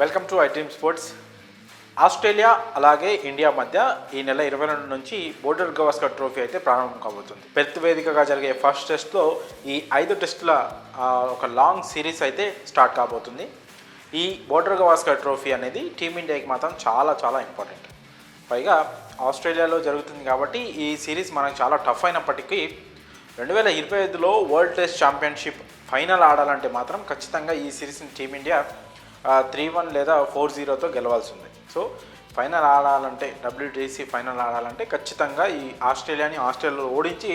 Welcome to I dream sports. Australia అలాగే India మధ్య ఈ నెల 22 నుంచి బోర్డర్ గవాస్కర్ ట్రోఫీ అయితే ప్రారంభం కాబోతుంది. పెర్త్ వేదికగా జరిగే ఫస్ట్ టెస్ట్లో ఈ 5 టెస్టుల ఒక లాంగ్ సిరీస్ అయితే స్టార్ట్ కాబోతుంది. ఈ బోర్డర్ గవాస్కర్ ట్రోఫీ అనేది టీమిండియాకి మాత్రం చాలా చాలా ఇంపార్టెంట్. పైగా ఆస్ట్రేలియాలో జరుగుతుంది కాబట్టి ఈ సిరీస్ మనకు చాలా టఫ్ అయినప్పటికీ 2025లో వరల్డ్ టెస్ట్ ఛాంపియన్షిప్ ఫైనల్ ఆడాలంటే మాత్రం ఖచ్చితంగా ఈ సిరీస్ని టీమిండియా 3-1 లేదా 4-0తో గెలవాల్సి ఉంది. సో ఫైనల్ ఆడాలంటే WTC ఫైనల్ ఆడాలంటే ఖచ్చితంగా ఈ ఆస్ట్రేలియాలో ఓడించి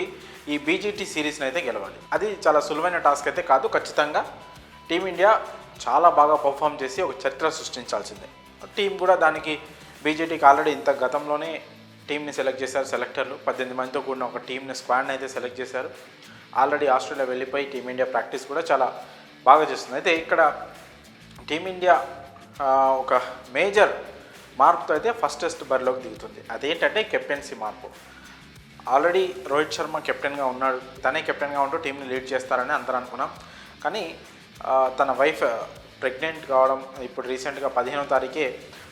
ఈ BGT సిరీస్ని అయితే గెలవాలి. అది చాలా సులువైన టాస్క్ అయితే కాదు. ఖచ్చితంగా టీమిండియా చాలా బాగా పర్ఫామ్ చేసి ఒక చరిత్ర సృష్టించాల్సిందే. టీం కూడా దానికి BGTకి ఆల్రెడీ ఇంత గతంలోనే టీంని సెలెక్ట్ చేశారు సెలెక్టర్లు. 18 మందితో కూడిన ఒక స్క్వాడ్ని అయితే సెలెక్ట్ చేశారు. ఆల్రెడీ ఆస్ట్రేలియా వెళ్ళిపోయి టీమిండియా ప్రాక్టీస్ కూడా చాలా బాగా చేస్తుంది. అయితే ఇక్కడ టీమిండియా ఒక మేజర్ మార్పుతో అయితే ఫస్ట్ టెస్ట్ బరిలోకి దిగుతుంది. అదేంటంటే కెప్టెన్సీ మార్పు. ఆల్రెడీ రోహిత్ శర్మ కెప్టెన్గా ఉన్నాడు. తనే కెప్టెన్గా ఉంటూ టీంని లీడ్ చేస్తారని అందరూ అనుకున్నాం. కానీ తన వైఫ్ ప్రెగ్నెంట్ కావడం, ఇప్పుడు రీసెంట్గా 15వ తారీఖే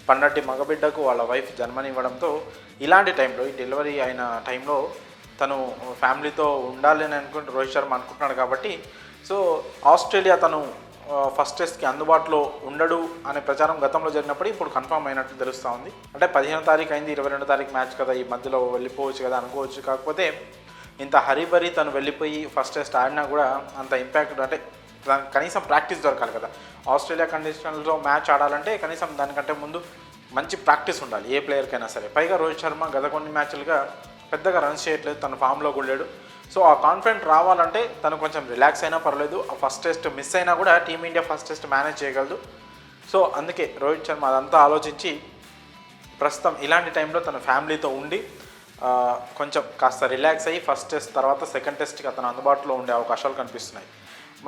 పండటి మగబిడ్డకు వాళ్ళ వైఫ్ జన్మనివ్వడంతో ఇలాంటి టైంలో ఈ డెలివరీ అయిన టైంలో తను ఫ్యామిలీతో ఉండాలి అని రోహిత్ శర్మ అనుకుంటున్నాడు. కాబట్టి సో ఆస్ట్రేలియా తను ఫస్ట్ టెస్ట్కి అందుబాటులో ఉండడు అనే ప్రచారం గతంలో జరిగినప్పుడు ఇప్పుడు కన్ఫర్మ్ అయినట్టు తెలుస్తూ ఉంది. అంటే 15వ తారీఖు అయింది, 22వ తారీఖు మ్యాచ్ కదా, ఈ మధ్యలో వెళ్ళిపోవచ్చు కదా అనుకోవచ్చు. కాకపోతే ఇంత హరీబరీ తను వెళ్ళిపోయి ఫస్ట్ టెస్ట్ ఆడినా కూడా అంత ఇంపాక్ట్, అంటే కనీసం ప్రాక్టీస్ దొరకాలి కదా. ఆస్ట్రేలియా కండిషన్లో మ్యాచ్ ఆడాలంటే కనీసం దానికంటే ముందు మంచి ప్రాక్టీస్ ఉండాలి ఏ ప్లేయర్కైనా సరే. పైగా రోహిత్ శర్మ గత కొన్ని మ్యాచ్లుగా పెద్దగా రన్స్ చేయట్లేదు, తన ఫామ్లో కూడా లేడు. సో ఆ కాన్ఫిడెంట్ రావాలంటే తను కొంచెం రిలాక్స్ అయినా పర్లేదు. ఆ ఫస్ట్ టెస్ట్ మిస్ అయినా కూడా టీమిండియా ఫస్ట్ టెస్ట్ మేనేజ్ చేయగలదు. సో అందుకే రోహిత్ శర్మ అదంతా ఆలోచించి ప్రస్తుతం ఇలాంటి టైంలో తన ఫ్యామిలీతో ఉండి కొంచెం కాస్త రిలాక్స్ అయ్యి ఫస్ట్ టెస్ట్ తర్వాత సెకండ్ టెస్ట్కి అతను అందుబాటులో ఉండే అవకాశాలు కనిపిస్తున్నాయి.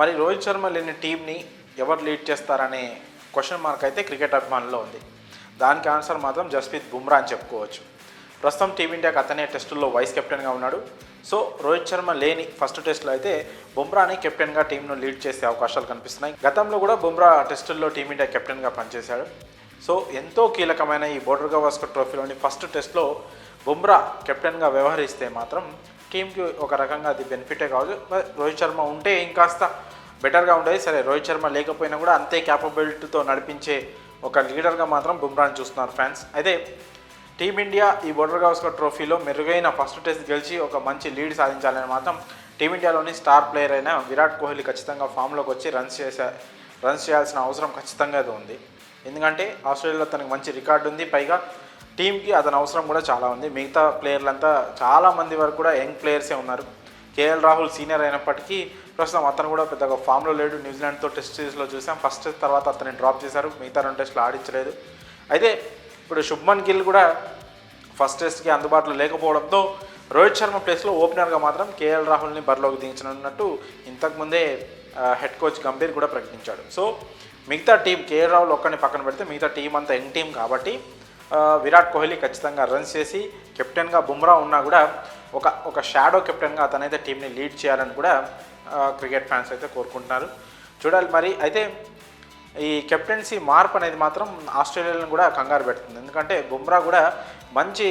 మరి రోహిత్ శర్మ లేని టీంని ఎవరు లీడ్ చేస్తారనే క్వశ్చన్ మార్క్ అయితే క్రికెట్ అభిమానుల్లో ఉంది. దానికి ఆన్సర్ మాత్రం జస్ప్రీత్ బుమ్రా అని చెప్పుకోవచ్చు. ప్రస్తుతం టీమిండియాకి అతనే టెస్టుల్లో వైస్ కెప్టెన్గా ఉన్నాడు. సో రోహిత్ శర్మ లేని ఫస్ట్ టెస్ట్లో అయితే బుమ్రాని కెప్టెన్గా టీంను లీడ్ చేసే అవకాశాలు కనిపిస్తున్నాయి. గతంలో కూడా బుమ్రా టెస్టుల్లో టీమిండియా కెప్టెన్గా పనిచేశాడు. సో ఎంతో కీలకమైన ఈ బోర్డర్ గవాస్కర్ ట్రోఫీలోని ఫస్ట్ టెస్ట్లో బుమ్రా కెప్టెన్గా వ్యవహరిస్తే మాత్రం టీంకి ఒక రకంగా అది బెనిఫిటే కావచ్చు. రోహిత్ శర్మ ఉంటే ఇంకాస్త బెటర్గా ఉండేది. సరే, రోహిత్ శర్మ లేకపోయినా కూడా అంతే క్యాపబిలిటీతో నడిపించే ఒక లీడర్గా మాత్రం బుమ్రాని చూస్తున్నారు ఫ్యాన్స్. అయితే టీమిండియా ఈ బోర్డర్ గవాస్కర్ ట్రోఫీలో మెరుగైన ఫస్ట్ టెస్ట్ గెలిచి ఒక మంచి లీడ్ సాధించాలని మాత్రం టీమిండియాలోని స్టార్ ప్లేయర్ అయిన విరాట్ కోహ్లీ ఖచ్చితంగా ఫామ్లోకి వచ్చి రన్స్ చేయాల్సిన అవసరం ఖచ్చితంగా ఉంది. ఎందుకంటే ఆస్ట్రేలియాలో తనకు మంచి రికార్డు ఉంది. పైగా టీంకి అతని అవసరం కూడా చాలా ఉంది. మిగతా ప్లేయర్లంతా చాలామంది వరకు కూడా యంగ్ ప్లేయర్సే ఉన్నారు. KL రాహుల్ సీనియర్ అయినప్పటికీ ప్రస్తుతం అతను కూడా పెద్దగా ఫామ్లో లేడు. న్యూజిలాండ్తో టెస్ట్ సిరీస్లో చూసాం. ఫస్ట్ టెస్ట్ తర్వాత అతన్ని డ్రాప్ చేశారు, మిగతా 2 టెస్టులు ఆడించలేదు. అయితే ఇప్పుడు శుభ్మన్ గిల్ కూడా ఫస్ట్ టెస్ట్కి అందుబాటులో లేకపోవడంతో రోహిత్ శర్మ ప్లేస్లో ఓపెనర్గా మాత్రం KL రాహుల్ని బరిలోకి దించనున్నట్టు ఇంతకుముందే హెడ్ కోచ్ గంభీర్ కూడా ప్రకటించాడు. సో మిగతా టీం KL రాహుల్ ఒక్కడిని పక్కన పెడితే మిగతా టీం అంతా యంగ్ టీం కాబట్టి విరాట్ కోహ్లీ ఖచ్చితంగా రన్స్ చేసి కెప్టెన్గా బుమ్రా ఉన్నా కూడా ఒక షాడో కెప్టెన్గా అతనైతే టీంని లీడ్ చేయాలని కూడా క్రికెట్ ఫ్యాన్స్ అయితే కోరుకుంటున్నారు. చూడాలి మరి. అయితే ఈ కెప్టెన్సీ మార్పు అనేది మాత్రం ఆస్ట్రేలియాను కూడా కంగారు పెడుతుంది. ఎందుకంటే బుమ్రా కూడా మంచి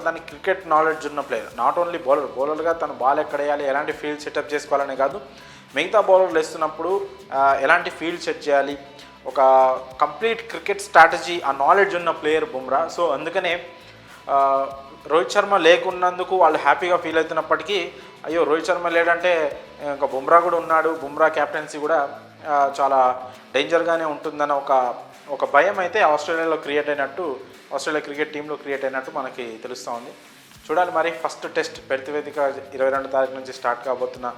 దానికి క్రికెట్ నాలెడ్జ్ ఉన్న ప్లేయర్. నాట్ ఓన్లీ బౌలర్గా తను బాల్ ఎక్కడ వేయాలి, ఎలాంటి ఫీల్డ్ సెటప్ చేసుకోవాలనే కాదు, మిగతా బౌలర్లు వేస్తున్నప్పుడు ఎలాంటి ఫీల్డ్ సెట్ చేయాలి, ఒక కంప్లీట్ క్రికెట్ స్ట్రాటజీ ఆ నాలెడ్జ్ ఉన్న ప్లేయర్ బుమ్రా. సో అందుకనే రోహిత్ శర్మ లేకున్నందుకు వాళ్ళు హ్యాపీగా ఫీల్ అవుతున్నప్పటికీ అయ్యో రోహిత్ శర్మ లేడంటే ఇంకా బుమ్రా కూడా ఉన్నాడు, బుమ్రా క్యాప్టెన్సీ కూడా చాలా డేంజర్గానే ఉంటుందన్న ఒక భయం అయితే ఆస్ట్రేలియా క్రికెట్ టీంలో క్రియేట్ అయినట్టు మనకి తెలుస్తూ ఉంది. చూడాలి మరి. ఫస్ట్ టెస్ట్ పెర్త్ వేదిక 22వ తారీఖు నుంచి స్టార్ట్ కాబోతున్న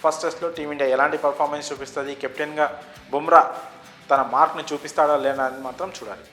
ఫస్ట్ టెస్ట్లో టీమిండియా ఎలాంటి పర్ఫార్మెన్స్ చూపిస్తుంది, కెప్టెన్గా బుమ్రా తన మార్క్ని చూపిస్తాడా లేనా అని మాత్రం చూడాలి.